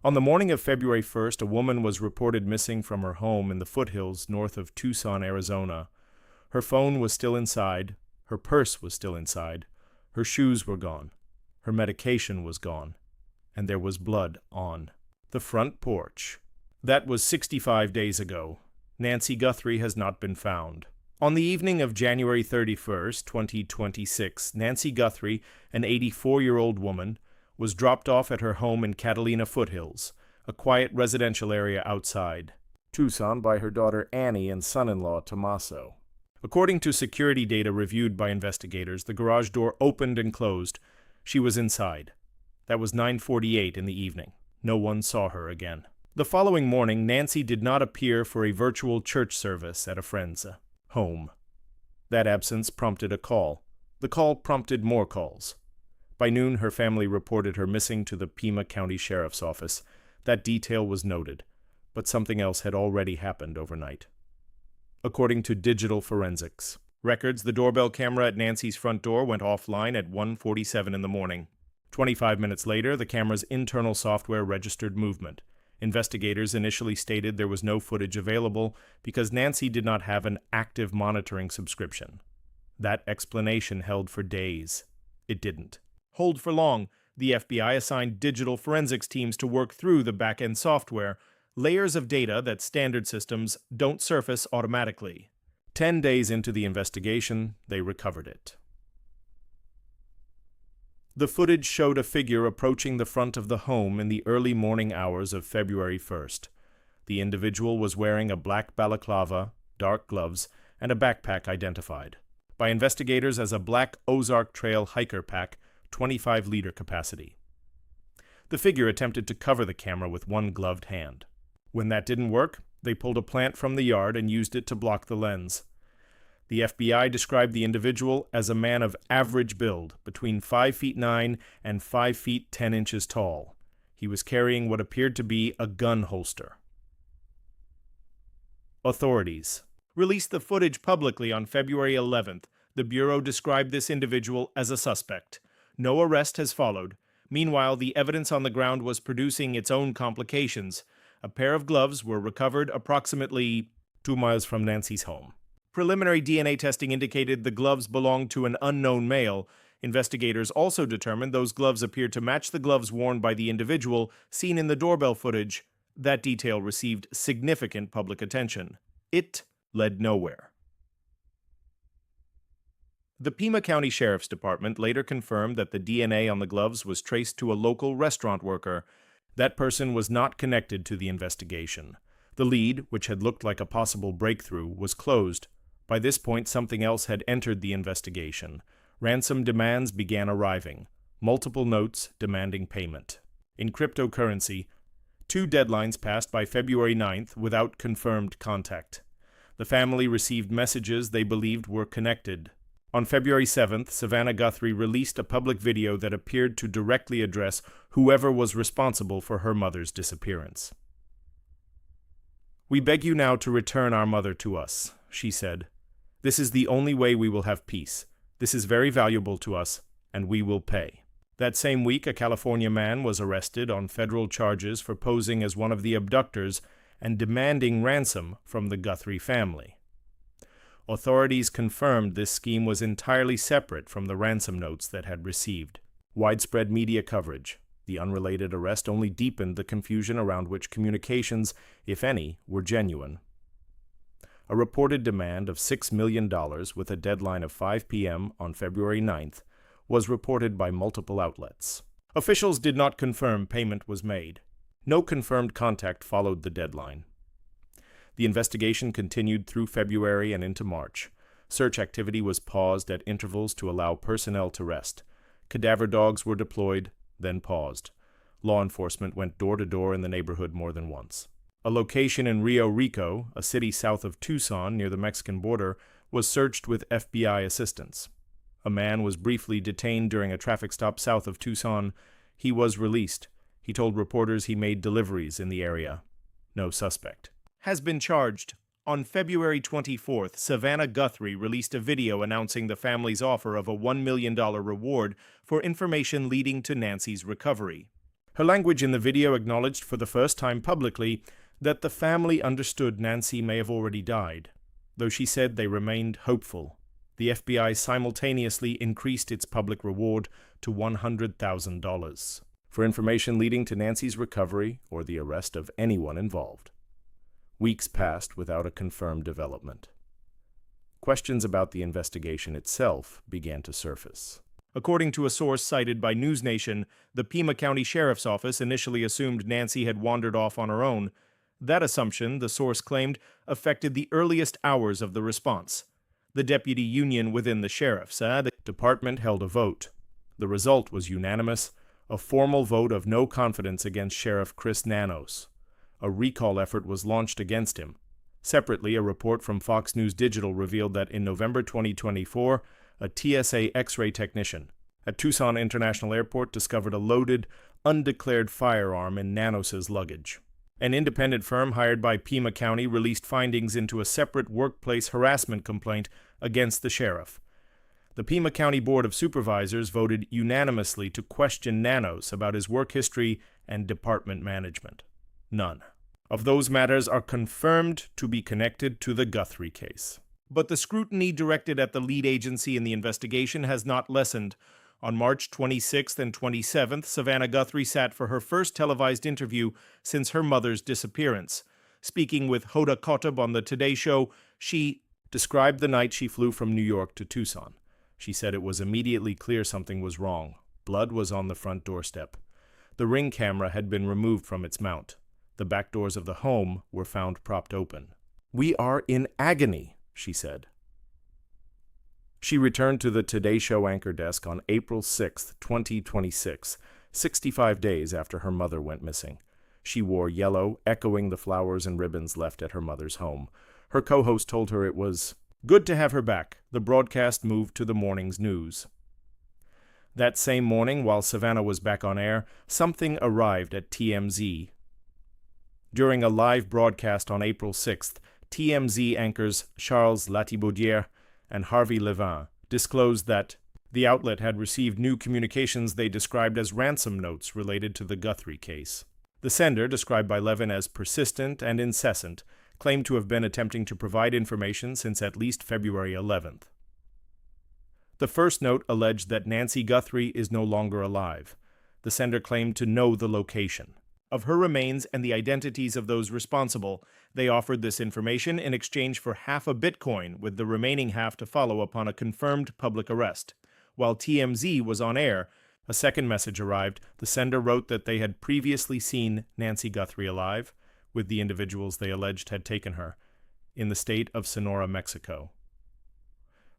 On the morning of February 1st, a woman was reported missing from her home in the foothills north of Tucson, Arizona. Her phone was still inside, her purse was still inside, her shoes were gone, her medication was gone, and there was blood on the front porch. That was 65 days ago. Nancy Guthrie has not been found. On the evening of January 31st, 2026, Nancy Guthrie, an 84-year-old woman, was dropped off at her home in Catalina Foothills, a quiet residential area outside Tucson, by her daughter Annie and son-in-law Tommaso. According to security data reviewed by investigators, the garage door opened and closed. She was inside. That was 9:48 in the evening. No one saw her again. The following morning, Nancy did not appear for a virtual church service at a friend's home. That absence prompted a call. The call prompted more calls. By noon, her family reported her missing to the Pima County Sheriff's Office. That detail was noted, but something else had already happened overnight. According to digital forensics records, the doorbell camera at Nancy's front door went offline at 1:47 in the morning. 25 minutes later, the camera's internal software registered movement. Investigators initially stated there was no footage available because Nancy did not have an active monitoring subscription. That explanation held for days. It didn't hold for long. The FBI assigned digital forensics teams to work through the back-end software, layers of data that standard systems don't surface automatically. 10 days into the investigation, they recovered it. The footage showed a figure approaching the front of the home in the early morning hours of February 1st. The individual was wearing a black balaclava, dark gloves, and a backpack identified by investigators as a black Ozark Trail hiker pack, 25-liter capacity. The figure attempted to cover the camera with one gloved hand. When that didn't work, they pulled a plant from the yard and used it to block the lens. The FBI described the individual as a man of average build, between 5 feet 9 and 5 feet 10 inches tall. He was carrying what appeared to be a gun holster. Authorities released the footage publicly on February 11th. The Bureau described this individual as a suspect. No arrest has followed. Meanwhile, the evidence on the ground was producing its own complications. A pair of gloves were recovered approximately 2 miles from Nancy's home. Preliminary DNA testing indicated the gloves belonged to an unknown male. Investigators also determined those gloves appeared to match the gloves worn by the individual seen in the doorbell footage. That detail received significant public attention. It led nowhere. The Pima County Sheriff's Department later confirmed that the DNA on the gloves was traced to a local restaurant worker. That person was not connected to the investigation. The lead, which had looked like a possible breakthrough, was closed. By this point, something else had entered the investigation. Ransom demands began arriving. Multiple notes demanding payment. In cryptocurrency, 2 deadlines passed by February 9th without confirmed contact. The family received messages they believed were connected. On February 7th, Savannah Guthrie released a public video that appeared to directly address whoever was responsible for her mother's disappearance. "We beg you now to return our mother to us," she said. "This is the only way we will have peace. This is very valuable to us, and we will pay." That same week, a California man was arrested on federal charges for posing as one of the abductors and demanding ransom from the Guthrie family. Authorities confirmed this scheme was entirely separate from the ransom notes that had received widespread media coverage. The unrelated arrest only deepened the confusion around which communications, if any, were genuine. A reported demand of $6 million with a deadline of 5 p.m. on February 9th was reported by multiple outlets. Officials did not confirm payment was made. No confirmed contact followed the deadline. The investigation continued through February and into March. Search activity was paused at intervals to allow personnel to rest. Cadaver dogs were deployed, then paused. Law enforcement went door to door in the neighborhood more than once. A location in Rio Rico, a city south of Tucson near the Mexican border, was searched with FBI assistance. A man was briefly detained during a traffic stop south of Tucson. He was released. He told reporters he made deliveries in the area. No suspect has been charged. On February 24th, Savannah Guthrie released a video announcing the family's offer of a $1 million reward for information leading to Nancy's recovery. Her language in the video acknowledged for the first time publicly that the family understood Nancy may have already died, though she said they remained hopeful. The FBI simultaneously increased its public reward to $100,000 for information leading to Nancy's recovery or the arrest of anyone involved. Weeks passed without a confirmed development. Questions about the investigation itself began to surface. According to a source cited by NewsNation, the Pima County Sheriff's Office initially assumed Nancy had wandered off on her own. That assumption, the source claimed, affected the earliest hours of the response. The deputy union within the sheriff's department held a vote. The result was unanimous, a formal vote of no confidence against Sheriff Chris Nanos. A recall effort was launched against him. Separately, a report from Fox News Digital revealed that in November 2024, a TSA X-ray technician at Tucson International Airport discovered a loaded, undeclared firearm in Nanos's luggage. An independent firm hired by Pima County released findings into a separate workplace harassment complaint against the sheriff. The Pima County Board of Supervisors voted unanimously to question Nanos about his work history and department management. None of those matters are confirmed to be connected to the Guthrie case. But the scrutiny directed at the lead agency in the investigation has not lessened. On March 26th and 27th, Savannah Guthrie sat for her first televised interview since her mother's disappearance. Speaking with Hoda Kotb on the Today Show, she described the night she flew from New York to Tucson. She said it was immediately clear something was wrong. Blood was on the front doorstep. The Ring camera had been removed from its mount. The back doors of the home were found propped open. "We are in agony," she said. She returned to the Today Show anchor desk on April 6, 2026, 65 days after her mother went missing. She wore yellow, echoing the flowers and ribbons left at her mother's home. Her co-host told her it was good to have her back. The broadcast moved to the morning's news. That same morning, while Savannah was back on air, something arrived at TMZ. During a live broadcast on April 6th, TMZ anchors Charles Latibaudière and Harvey Levin disclosed that the outlet had received new communications they described as ransom notes related to the Guthrie case. The sender, described by Levin as persistent and incessant, claimed to have been attempting to provide information since at least February 11th. The first note alleged that Nancy Guthrie is no longer alive. The sender claimed to know the location of her remains and the identities of those responsible. They offered this information in exchange for half a Bitcoin, with the remaining half to follow upon a confirmed public arrest. While TMZ was on air, a second message arrived. The sender wrote that they had previously seen Nancy Guthrie alive, with the individuals they alleged had taken her, in the state of Sonora, Mexico.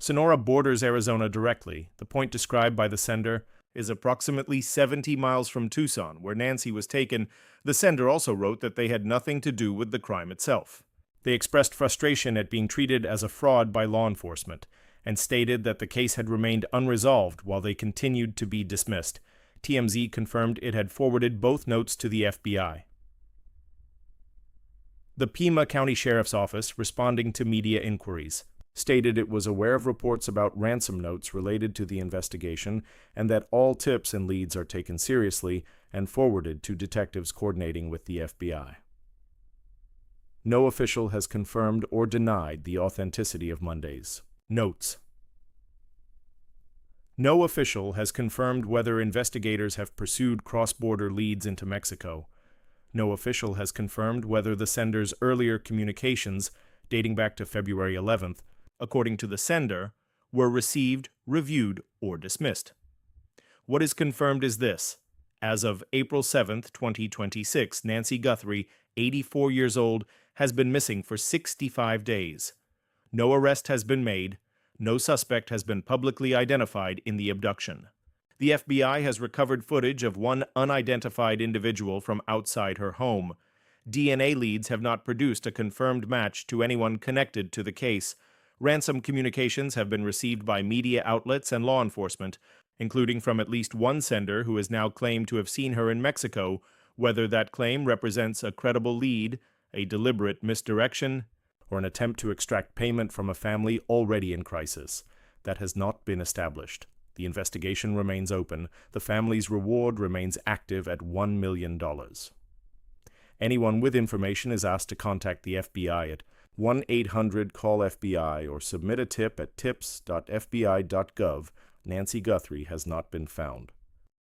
Sonora borders Arizona directly. The point described by the sender is approximately 70 miles from Tucson, where Nancy was taken. The sender also wrote that they had nothing to do with the crime itself. They expressed frustration at being treated as a fraud by law enforcement, and stated that the case had remained unresolved while they continued to be dismissed. TMZ confirmed it had forwarded both notes to the FBI. The Pima County Sheriff's Office, responding to media inquiries, stated it was aware of reports about ransom notes related to the investigation and that all tips and leads are taken seriously and forwarded to detectives coordinating with the FBI. No official has confirmed or denied the authenticity of Monday's notes. No official has confirmed whether investigators have pursued cross-border leads into Mexico. No official has confirmed whether the sender's earlier communications, dating back to February 11th, according to the sender, were received, reviewed, or dismissed. What is confirmed is this. As of April 7th, 2026, Nancy Guthrie, 84 years old, has been missing for 65 days. No arrest has been made. No suspect has been publicly identified in the abduction. The FBI has recovered footage of one unidentified individual from outside her home. DNA leads have not produced a confirmed match to anyone connected to the case. Ransom communications have been received by media outlets and law enforcement, including from at least one sender who has now claimed to have seen her in Mexico. Whether that claim represents a credible lead, a deliberate misdirection, or an attempt to extract payment from a family already in crisis, that has not been established. The investigation remains open. The family's reward remains active at $1 million. Anyone with information is asked to contact the FBI at 1-800-CALL-FBI or submit a tip at tips.fbi.gov. Nancy Guthrie has not been found.